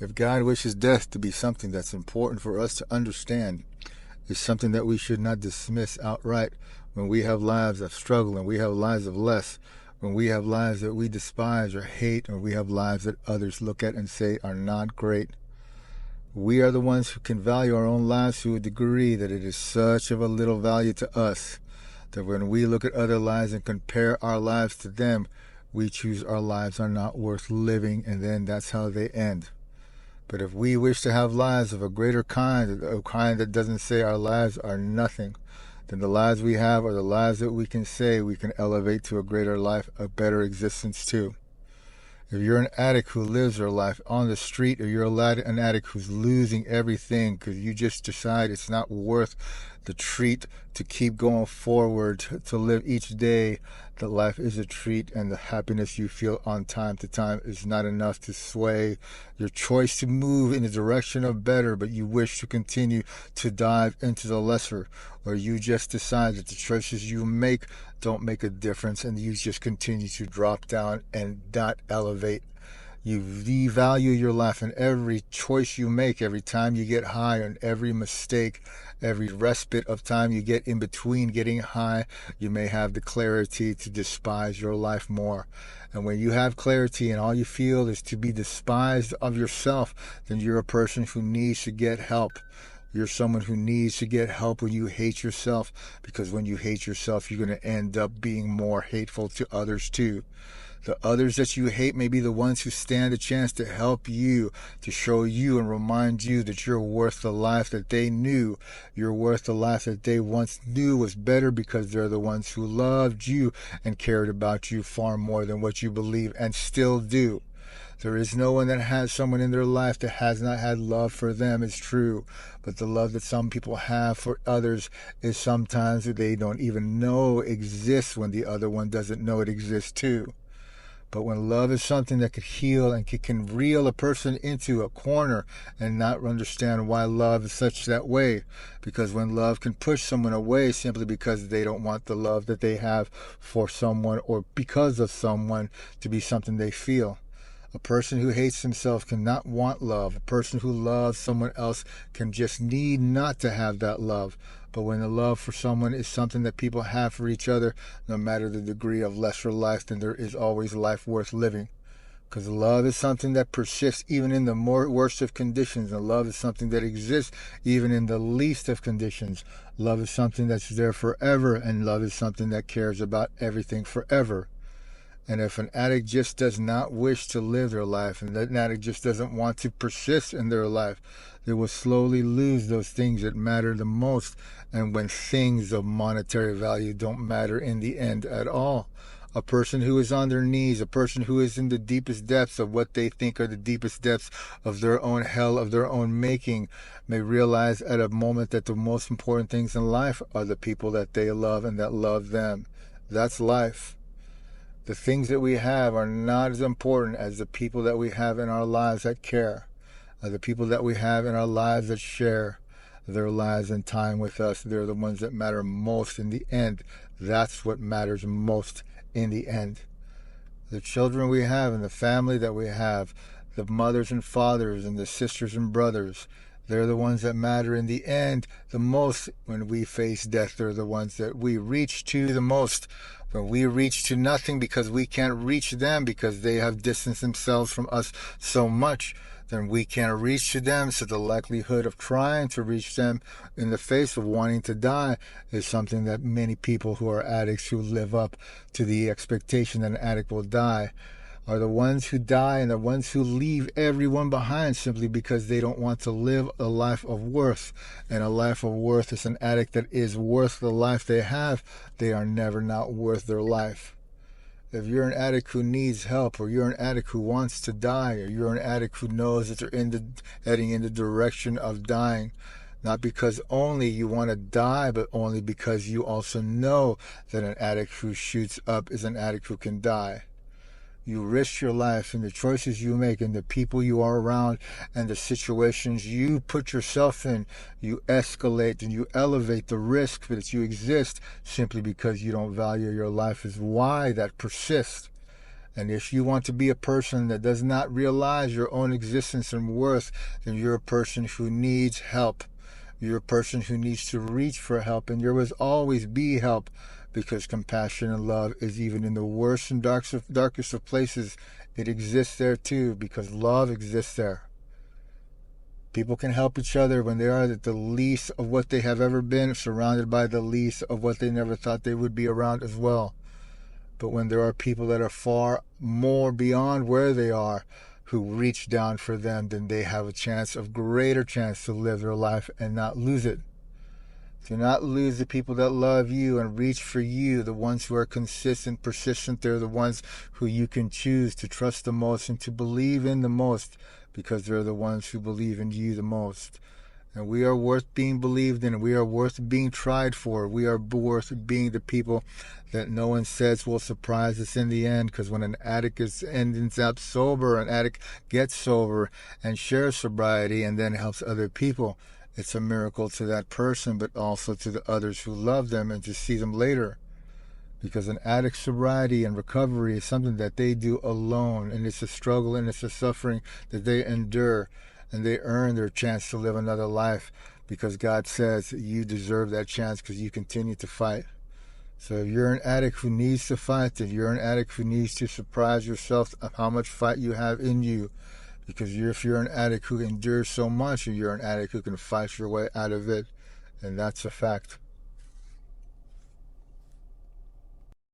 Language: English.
If God wishes death to be something that's important for us to understand, it's something that we should not dismiss outright when we have lives of struggle and we have lives of less, when we have lives that we despise or hate, or we have lives that others look at and say are not great. We are the ones who can value our own lives to a degree that it is such of a little value to us that when we look at other lives and compare our lives to them, we choose our lives are not worth living, and then that's how they end. But if we wish to have lives of a greater kind, a kind that doesn't say our lives are nothing, then the lives we have are the lives that we can say we can elevate to a greater life, a better existence too. If you're an addict who lives their life on the street, or you're an addict who's losing everything because you just decide it's not worth the treat to keep going forward, to live each day, that life is a treat, and the happiness you feel on time to time is not enough to sway your choice to move in the direction of better, but you wish to continue to dive into the lesser, or you just decide that the choices you make don't make a difference and you just continue to drop down and not elevate. You devalue your life, and every choice you make, every time you get high, and every mistake, every respite of time you get in between getting high, you may have the clarity to despise your life more. And when you have clarity and all you feel is to be despised of yourself, then you're a person who needs to get help. You're someone who needs to get help when you hate yourself, because when you hate yourself, you're going to end up being more hateful to others too. The others that you hate may be the ones who stand a chance to help you, to show you and remind you that you're worth the life that they knew. You're worth the life that they once knew was better, because they're the ones who loved you and cared about you far more than what you believe and still do. There is no one that has someone in their life that has not had love for them, it's true. But the love that some people have for others is sometimes that they don't even know exists when the other one doesn't know it exists too. But when love is something that could heal and can reel a person into a corner and not understand why love is such that way. Because when love can push someone away simply because they don't want the love that they have for someone or because of someone to be something they feel. A person who hates himself cannot want love. A person who loves someone else can just need not to have that love. But when the love for someone is something that people have for each other, no matter the degree of lesser life, then there is always life worth living. Because love is something that persists even in the worst of conditions. And love is something that exists even in the least of conditions. Love is something that's there forever. And love is something that cares about everything forever. And if an addict just does not wish to live their life, and that addict just doesn't want to persist in their life, they will slowly lose those things that matter the most. And when things of monetary value don't matter in the end at all. A person who is on their knees, a person who is in the deepest depths of what they think are the deepest depths of their own hell, of their own making, may realize at a moment that the most important things in life are the people that they love and that love them. That's life. The things that we have are not as important as the people that we have in our lives that care, the people that we have in our lives that share their lives and time with us. They're the ones that matter most in the end. That's what matters most in the end. The children we have and the family that we have, the mothers and fathers and the sisters and brothers, they're the ones that matter in the end the most. When we face death, they're the ones that we reach to the most. When we reach to nothing because we can't reach them because they have distanced themselves from us so much, then we can't reach to them. So the likelihood of trying to reach them in the face of wanting to die is something that many people who are addicts, who live up to the expectation that an addict will die, are the ones who die and the ones who leave everyone behind simply because they don't want to live a life of worth. And a life of worth is an addict that is worth the life they have. They are never not worth their life. If you're an addict who needs help, or you're an addict who wants to die, or you're an addict who knows that they're heading in the direction of dying, not because only you want to die, but only because you also know that an addict who shoots up is an addict who can die. You risk your life in the choices you make and the people you are around and the situations you put yourself in. You escalate and you elevate the risk that you exist simply because you don't value your life is why that persists. And if you want to be a person that does not realize your own existence and worth, then you're a person who needs help. You're a person who needs to reach for help, and there will always be help, because compassion and love is even in the worst and darkest of places. It exists there too, because love exists there. People can help each other when they are at the least of what they have ever been, surrounded by the least of what they never thought they would be around as well. But when there are people that are far more beyond where they are, who reach down for them, then they have a greater chance to live their life and not lose it. Do not lose the people that love you and reach for you, the ones who are consistent, persistent. They're the ones who you can choose to trust the most and to believe in the most, because they're the ones who believe in you the most. And we are worth being believed in. We are worth being tried for. We are worth being the people that no one says will surprise us in the end. Because when an addict ends up sober, an addict gets sober and shares sobriety and then helps other people, it's a miracle to that person, but also to the others who love them and to see them later. Because an addict's sobriety and recovery is something that they do alone, and it's a struggle and it's a suffering that they endure, and they earn their chance to live another life, because God says you deserve that chance because you continue to fight. So if you're an addict who needs to fight, if you're an addict who needs to surprise yourself of how much fight you have in you, because if you're an addict who endures so much, or you're an addict who can fight your way out of it, and that's a fact.